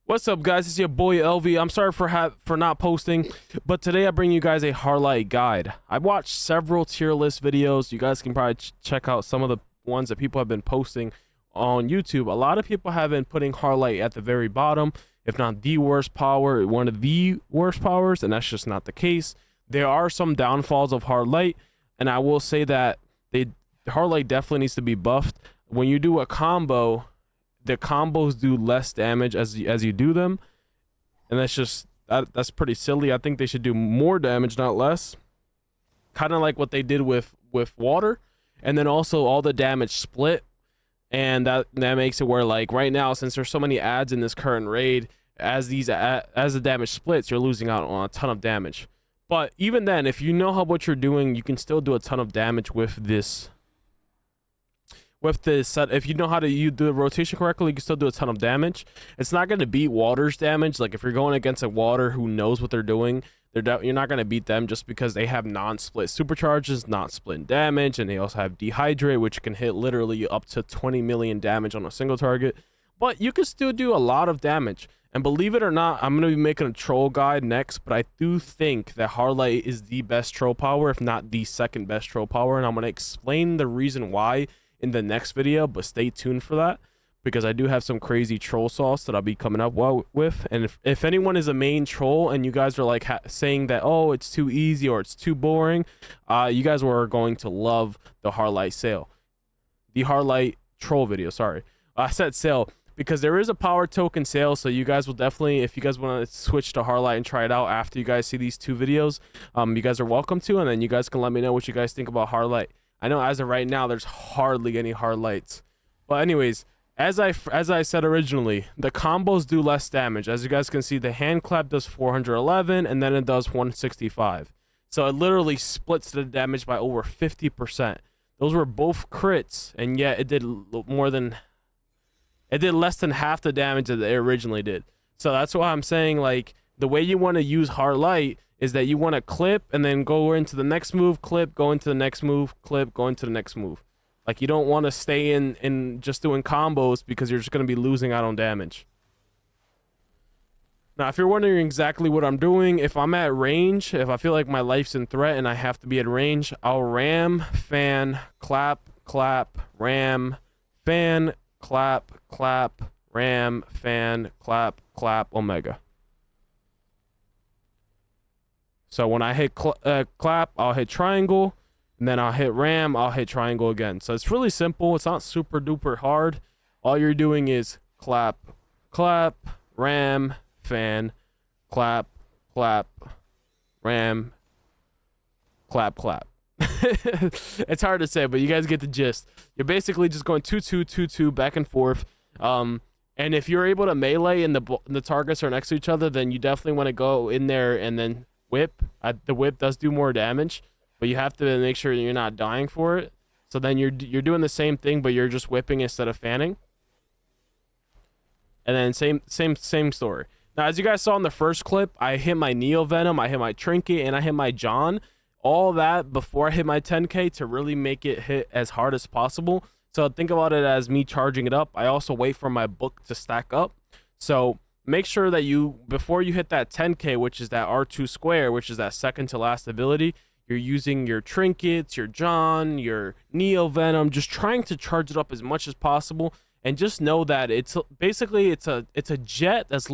What's up, guys? It's your boy LV. I'm sorry for not posting, but today I bring you guys a HardLight guide. I watched several tier list videos. You guys can probably check out some of the ones that people have been posting on YouTube. A lot of people have been putting HardLight at the very bottom, if not the worst power, one of the worst powers, and that's just not the case. There are some downfalls of HardLight, and I will say that HardLight definitely needs to be buffed. When you do a combo, the combos do less damage as you do them, and that's pretty silly. I think they should do more damage, not less, kind of like what they did with water. And then also all the damage split, and that makes it where, like, right now, since there's so many ads in this current raid, as the damage splits, you're losing out on a ton of damage. But even then, if you know what you're doing, you can still do a ton of damage with this set. If you know how to do the rotation correctly, you can still do a ton of damage. It's not going to beat water's damage. Like, if you're going against a water who knows what they're doing, you're not going to beat them just because they have non-split supercharges, not split damage, and they also have dehydrate, which can hit literally up to 20 million damage on a single target. But you can still do a lot of damage. And believe it or not, I'm going to be making a troll guide next, but I do think that HardLight is the best troll power, if not the second best troll power, and I'm going to explain the reason why in the next video, but stay tuned for that, because I do have some crazy troll sauce that I'll be coming up with. And if anyone is a main troll and you guys are like saying that, oh, it's too easy or it's too boring, you guys are going to love the HardLight sale, the HardLight troll video. Sorry, I said sale because there is a power token sale, so you guys will definitely, if you guys want to switch to HardLight and try it out after you guys see these two videos, you guys are welcome to, and then you guys can let me know what you guys think about HardLight. I know as of right now, there's hardly any HardLights. But anyways, as I said originally, the combos do less damage. As you guys can see, the hand clap does 411, and then it does 165. So it literally splits the damage by over 50%. Those were both crits, and yet it did less than half the damage that it originally did. So that's why I'm saying, like, the way you want to use HardLight is that you want to clip and then go into the next move, clip, go into the next move, clip, go into the next move. Like, you don't want to stay in just doing combos, because you're just going to be losing out on damage. Now, if you're wondering exactly what I'm doing, if I'm at range, if I feel like my life's in threat and I have to be at range, I'll ram, fan, clap, clap, ram, fan, clap, clap, ram, fan, clap, clap, omega. So when I hit clap, I'll hit triangle, and then I'll hit ram, I'll hit triangle again. So it's really simple. It's not super duper hard. All you're doing is clap, clap, ram, fan, clap, clap, ram, clap, clap. It's hard to say, but you guys get the gist. You're basically just going 2-2, 2-2, back and forth. And if you're able to melee and the targets are next to each other, then you definitely want to go in there and then whip. The whip does do more damage, but you have to make sure you're not dying for it. So then you're doing the same thing, but you're just whipping instead of fanning. And then same story. Now, as you guys saw in the first clip, I hit my Neo Venom, I hit my Trinket, and I hit my John. All that before I hit my 10k to really make it hit as hard as possible. So think about it as me charging it up. I also wait for my book to stack up. So make sure that before you hit that 10k, which is that R2 square, which is that second to last ability, you're using your trinkets, your John, your Neo Venom, just trying to charge it up as much as possible. And just know that it's basically it's a jet that's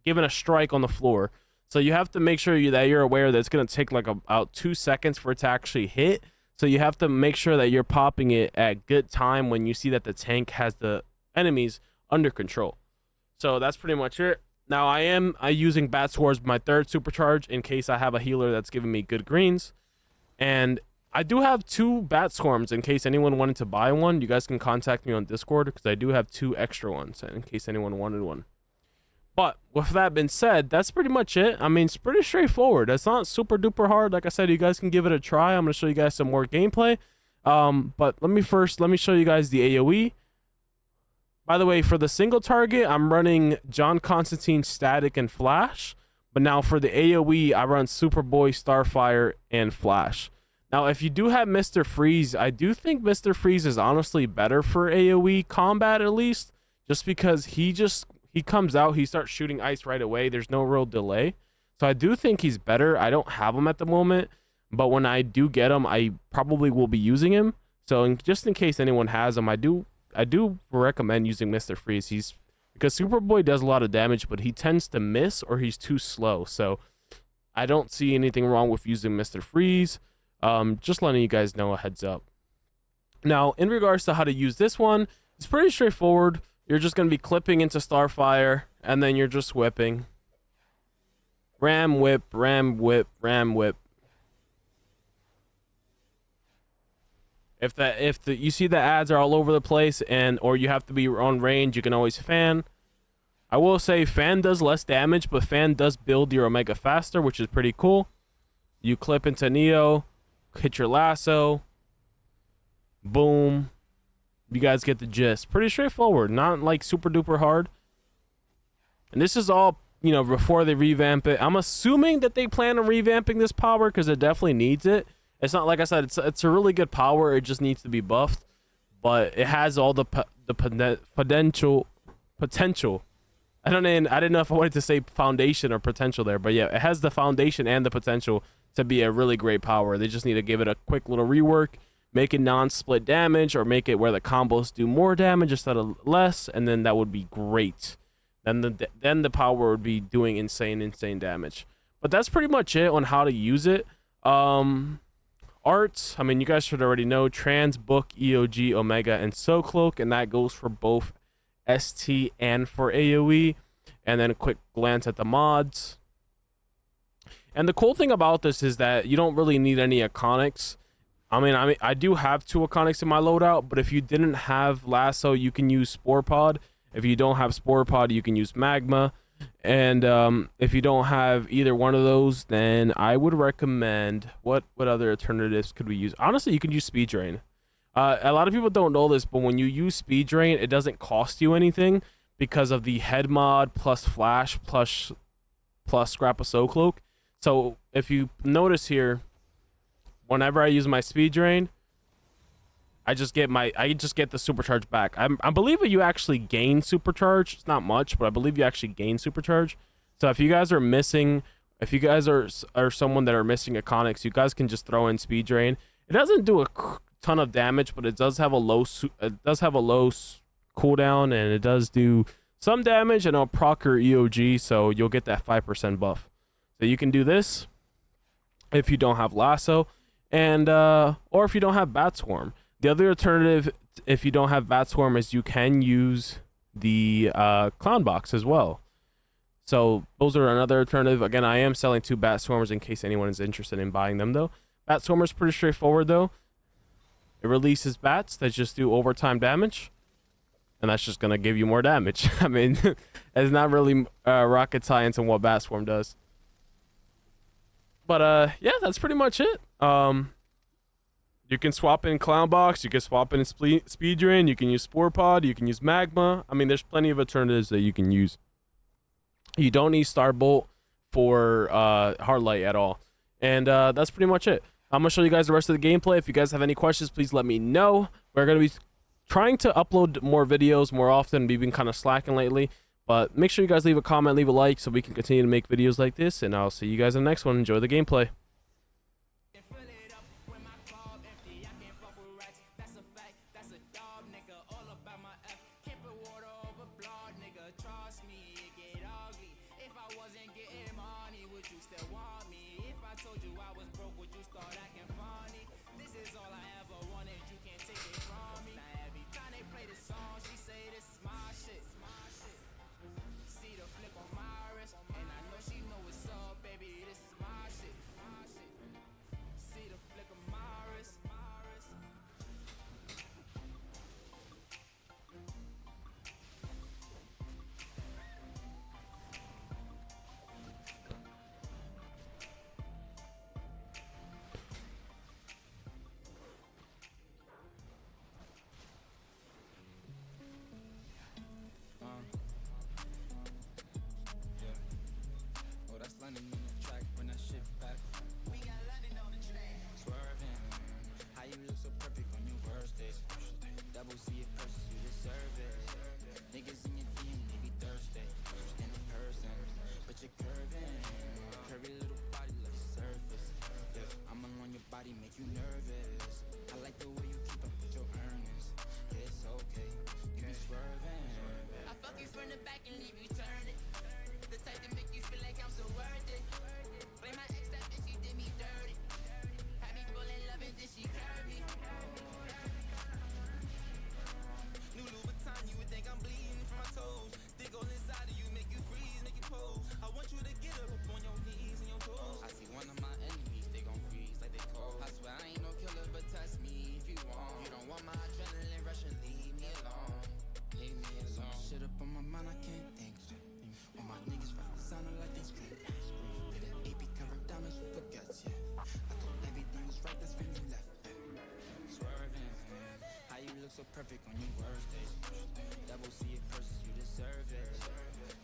given a strike on the floor. So you have to make sure that you're aware that it's going to take like about 2 seconds for it to actually hit. So you have to make sure that you're popping it at good time when you see that the tank has the enemies under control. So that's pretty much it. Now I using Bat Swords, my third supercharge, in case I have a healer that's giving me good greens. And I do have 2 bat swarms in case anyone wanted to buy one. You guys can contact me on Discord because I do have 2 extra ones in case anyone wanted one. But with that being said, that's pretty much it. I mean, it's pretty straightforward. It's not super duper hard. Like I said, you guys can give it a try. I'm going to show you guys some more gameplay. But let me show you guys the AoE. By the way, for the single target, I'm running John Constantine, Static, and Flash. But now for the AoE, I run Superboy, Starfire, and Flash. Now, if you do have Mr. Freeze, I do think Mr. Freeze is honestly better for AoE combat, at least. Just because he comes out, he starts shooting ice right away. There's no real delay. So I do think he's better. I don't have him at the moment. But when I do get him, I probably will be using him. So just in case anyone has him, I do recommend using Mr. Freeze. Because Superboy does a lot of damage, but he tends to miss or he's too slow. So I don't see anything wrong with using Mr. Freeze. Just letting you guys know, a heads up. Now, in regards to how to use this one, it's pretty straightforward. You're just going to be clipping into Starfire, and then you're just whipping. Ram, whip, ram, whip, ram, whip. If you see the ads are all over the place, or you have to be on range, you can always fan. I will say fan does less damage, but fan does build your Omega faster, which is pretty cool. You clip into Neo, hit your lasso, boom. You guys get the gist. Pretty straightforward, not like super duper hard. And this is all, you know, before they revamp it. I'm assuming that they plan on revamping this power because it definitely needs it. It's not, like I said, it's a really good power. It just needs to be buffed, but it has all the potential. I didn't know if I wanted to say foundation or potential there, but yeah, it has the foundation and the potential to be a really great power. They just need to give it a quick little rework, make it non-split damage, or make it where the combos do more damage instead of less, and then that would be great. Then the power would be doing insane damage. But that's pretty much it on how to use it. Arts, I mean, you guys should already know, Trans, Book, EOG, Omega, and So Cloak, and that goes for both ST and for AoE. And then a quick glance at the mods. And the cool thing about this is that you don't really need any iconics. I mean, I do have 2 iconics in my loadout, but if you didn't have Lasso, you can use Spore Pod. If you don't have Spore Pod, you can use Magma. And if you don't have either one of those, then I would recommend, what other alternatives could we use? Honestly, you could use Speed Drain. A lot of people don't know this, but when you use Speed Drain, it doesn't cost you anything because of the head mod plus Flash plus Scrap of Soul Cloak. So if you notice here, whenever I use my Speed Drain, I just get the Supercharge back. I believe that you actually gain Supercharge. It's not much, but I believe you actually gain Supercharge. So if you guys are missing, if you guys are someone that are missing iconics, you guys can just throw in Speed Drain. It doesn't do a ton of damage, but it does have a low cooldown, and it does do some damage, and it'll proc your EOG, so you'll get that 5% buff. So you can do this if you don't have Lasso, and or if you don't have Bat Swarm. The other alternative, if you don't have Bat Swarm, is you can use the Clown Box as well. So those are another alternative. Again, I am selling 2 Bat Swarmers in case anyone is interested in buying them, though. Bat Swarmer is pretty straightforward, though. It releases bats that just do overtime damage, and that's just going to give you more damage. I mean, it's not really rocket science on what Bat Swarm does. But yeah, that's pretty much it. You can swap in Clown Box, you can swap in Speed Drain, you can use Spore Pod, you can use Magma. I mean, there's plenty of alternatives that you can use. You don't need Starbolt for HardLight at all. And that's pretty much it. I'm going to show you guys the rest of the gameplay. If you guys have any questions, please let me know. We're going to be trying to upload more videos more often. We've been kind of slacking lately. But make sure you guys leave a comment, leave a like, so we can continue to make videos like this. And I'll see you guys in the next one. Enjoy the gameplay. body, make you nervous. I like the way you keep up with your earnings. It's okay, you be swerving. I fuck you from the back and leave you turning. The type to make you feel like I'm so worth it. Blame my ex, that bitch, she did me dirty. Had me fall in love and then she curved me. New Louboutin, you would think I'm bleeding from my toes. Dig all inside of you, make you freeze, make you pose. I want you to get up on your knees and your toes. I see one of my enemies, they gon' freeze like they cold. I swear I ain't no killer, but test me if you want. You don't want my adrenaline rush and leave me alone. Leave me alone. Shit up on my mind, I can't think. All my niggas rap sounding like they scream. Did an AP cover damage with baguettes, yeah. I thought everything was right, that's when you left. Swerving, how you look so perfect on your worst days. Devil see it versus you deserve it.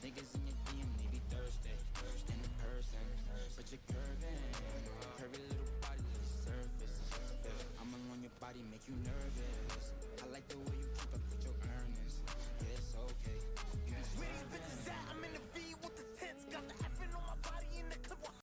Niggas in your DM, they be thirsty. In person, but you're curving. Curvy little body, little surface. I'ma on your body, make you nervous. I like the way you